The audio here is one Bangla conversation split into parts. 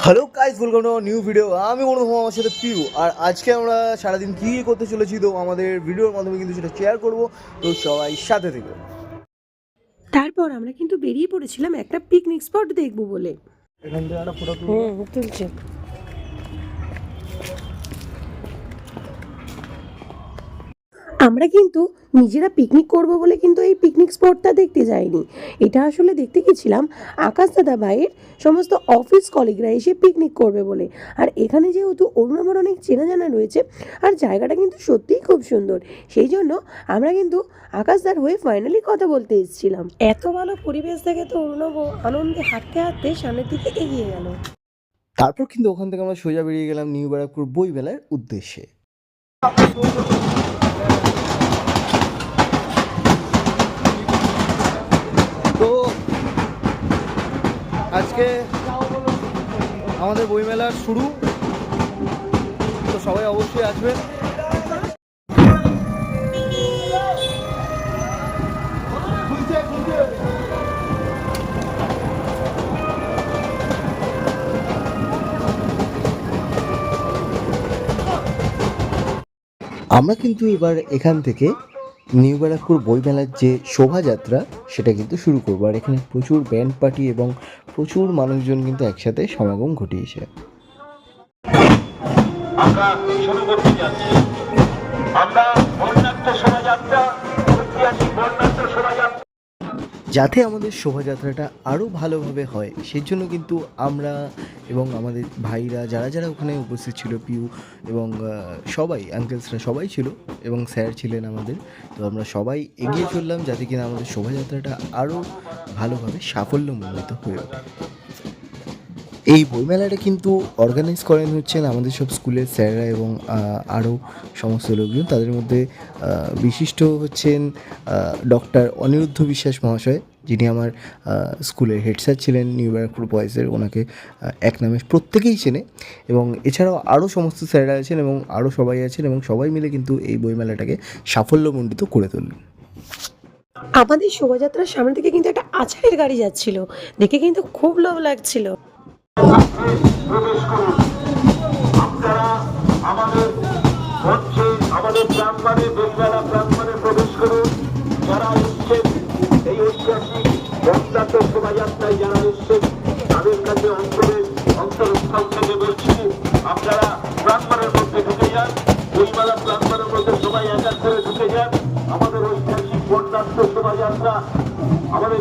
Hello guys, welcome to new video. আমি অনুভব, আমার সাথে পিউ। আর আজকে আমরা সারাদিন কী করতে চলেছি তো আমাদের ভিডিওর মাধ্যমে কিন্তু সেটা শেয়ার করবো, তো সবাই সাথে থেকে। তারপর আমরা কিন্তু বেরিয়ে পড়েছিলাম একটা পিকনিক স্পট দেখবো বলে। এখান থেকে একটা ফটো তুলছে। আমরা কিন্তু নিজেরা পিকনিক করব বলে কিন্তু এই পিকনিক স্পটটা দেখতে যাইনি। এটা আসলে দেখতে গেছিলাম আকাশ দাদা ভাইয়ের সমস্ত অফিস কলিগরা এসে পিকনিক করবে বলে। আর এখানে যেহেতু অরুণ আমার অনেক চেনা জানা রয়েছে, আর জায়গাটা কিন্তু সত্যিই খুব সুন্দর, সেই জন্য আমরা কিন্তু আকাশদার হয়ে ফাইনালি কথা বলতে এসেছিলাম। এত ভালো পরিবেশ দেখে তো অরুণব আনন্দে হাঁটতে হাঁটতে সামনের দিকে এগিয়ে গেল। তারপর কিন্তু ওখান থেকে আমরা সোজা বেরিয়ে গেলাম নিউ ব্যারাকপুর বইমেলার উদ্দেশ্যে। তো আজকে আমাদের বইমেলার শুরু, তো সবাই অবশ্যই আসবেন। আমরা কিন্তু এবার এখান থেকে নিউ ব্যারাকপুর বইমেলার যে শোভাযাত্রা সেটা কিন্তু শুরু করবো। আর এখানে প্রচুর ব্যান্ড পার্টি এবং প্রচুর মানুষজন কিন্তু একসাথে সমাগম ঘটিয়েছে। আমরা শুরু করতে যাচ্ছি। আমরা বর্ণাঢ্য শোভাযাত্রা, ঐতিহাসিক বর্ণাঢ্য শোভাযাত্রা, যাতে আমাদের শোভাযাত্রাটা আরও ভালোভাবে হয় সেই জন্য কিন্তু আমরা এবং আমাদের ভাইরা যারা যারা ওখানে উপস্থিত ছিল, পিউ এবং সবাই, আঙ্কেলসরা সবাই ছিল এবং স্যার ছিলেন আমাদের, তো আমরা সবাই এগিয়ে চললাম যাতে কিনা আমাদের শোভাযাত্রাটা আরও ভালোভাবে সাফল্যমণ্ডিত হয়ে ওঠে। এই বইমেলাটা কিন্তু অর্গানাইজ করেন হচ্ছেন আমাদের সব স্কুলের স্যাররা এবং আরও সমস্ত লোকজন। তাদের মধ্যে বিশিষ্ট হচ্ছেন ডক্টর অনিরুদ্ধ বিশ্বাস মহাশয়, যিনি আমার স্কুলের হেড স্যার ছিলেন নিউ ব্যারাকপুর বয়েজের। ওনাকে এক নামে প্রত্যেকেই চেনে, এবং এছাড়াও আরও সমস্ত স্যাররা আছেন এবং আরও সবাই আছেন, এবং সবাই মিলে কিন্তু এই বইমেলাটাকে সাফল্যমণ্ডিত করে তোলেন। আমাদের শোভাযাত্রার সামনে থেকে কিন্তু একটা আচারের গাড়ি যাচ্ছিল, দেখে কিন্তু খুব লোভ লাগছিল। আমাদের প্রাঙ্গণে বইমেলা প্রাঙ্গণে প্রবেশ করুন। যারা এসছেন এই ঐতিহাসিক বর্ণাঢ্য শোভাযাত্রায় যারা এসছেন তাদের কাছে অন্তরস্থল থেকে বলছি, আপনারা প্রাঙ্গণের মধ্যে ঢুকে যান। বইমেলা প্রাঙ্গণের মধ্যে সবাই একা করে ঢুকে যান। আমাদের ঐতিহাসিক বর্ণাঢ্য শোভাযাত্রা আমাদের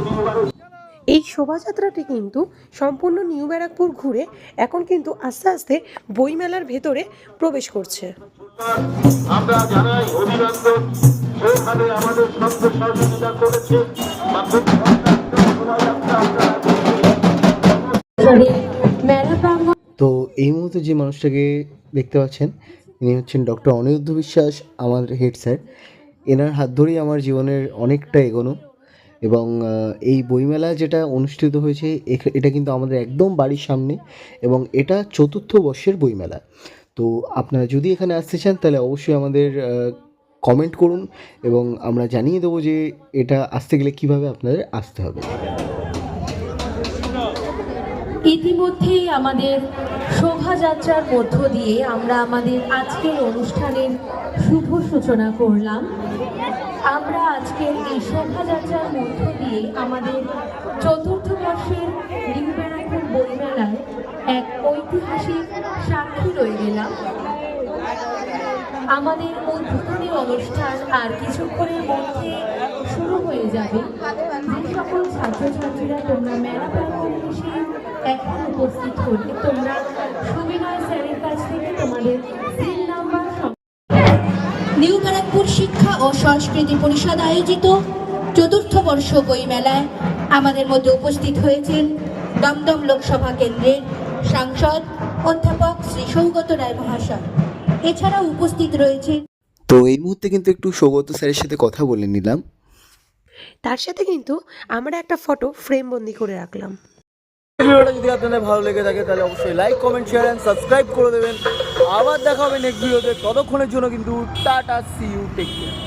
এই শোভাযাত্রাটি কিন্তু সম্পূর্ণ নিউ ব্যারাকপুর ঘুরে এখন কিন্তু আস্তে আস্তে বইমেলার ভেতরে প্রবেশ করছে। আমরা জানাই অভিনন্দন, যেখানে আমাদের সঙ্গে সহযোগিতা করেছে। তো এই মুহূর্তে যে মানুষটাকে দেখতে পাচ্ছেন ইনি হচ্ছেন ডক্টর অনিরুদ্ধ বিশ্বাস, আমাদের হেড স্যার। এনার হাত ধরেই আমার জীবনের অনেকটা এগোনো, এবং এই বইমেলা যেটা অনুষ্ঠিত হয়েছে এটা কিন্তু আমাদের একদম বাড়ির সামনে, এবং এটা ৪র্থ বর্ষের বইমেলা। তো আপনারা যদি এখানে আসতে চান তাহলে অবশ্যই আমাদের কমেন্ট করুন, এবং আমরা জানিয়ে দেবো যে এটা আসতে গেলে কীভাবে আপনাদের আসতে হবে। ইতিমধ্যেই আমাদের শোভাযাত্রার মধ্য দিয়ে আমরা আমাদের আজকের অনুষ্ঠানের শুভ সূচনা করলাম। আমরা আজকের এই শোভাযাত্রার মধ্য দিয়ে আমাদের ৪র্থ বর্ষের নিউ ব্যারাকপুর বইমেলায় এক ঐতিহাসিক সাক্ষী রয়ে গেলাম। আমাদের উদ্বোধনী অনুষ্ঠান আর কিছুক্ষণের মধ্যে শুরু হয়ে যাবে। যে সকল ছাত্রছাত্রীরা তোমরা মেলা প্রাঙ্গণে এসে এখন উপস্থিত হলে তোমরা সুবিনয় স্যারের কাছ থেকে তোমাদের সিল নাম্বার। নিউ ব্যারাকপুর শিক্ষা ও সংস্কৃতি পরিষদ আয়োজিত ৪র্থ বর্ষ বইমেলায় আমাদের মধ্যে উপস্থিত হয়েছেন দমদম লোকসভা কেন্দ্রের সাংসদ অধ্যাপক শ্রী সৌগত রায় মহাশয়। এছাড়াও উপস্থিত রয়েছে। তো এই মুহূর্তে কিন্তু একটু সৌগত স্যারের সাথে কথা বলে নিলাম। তার সাথে কিন্তু আমরা একটা ফটো ফ্রেম বন্দি করে রাখলাম। ভিডিওটা যদি আপনাদের ভালো লেগে থাকে তাহলে অবশ্যই like, comment, share and subscribe করে দেবেন। আবার দেখা হবে নেক্সট ভিডিওতে। ততক্ষণের জন্য কিন্তু tata, see you, take care.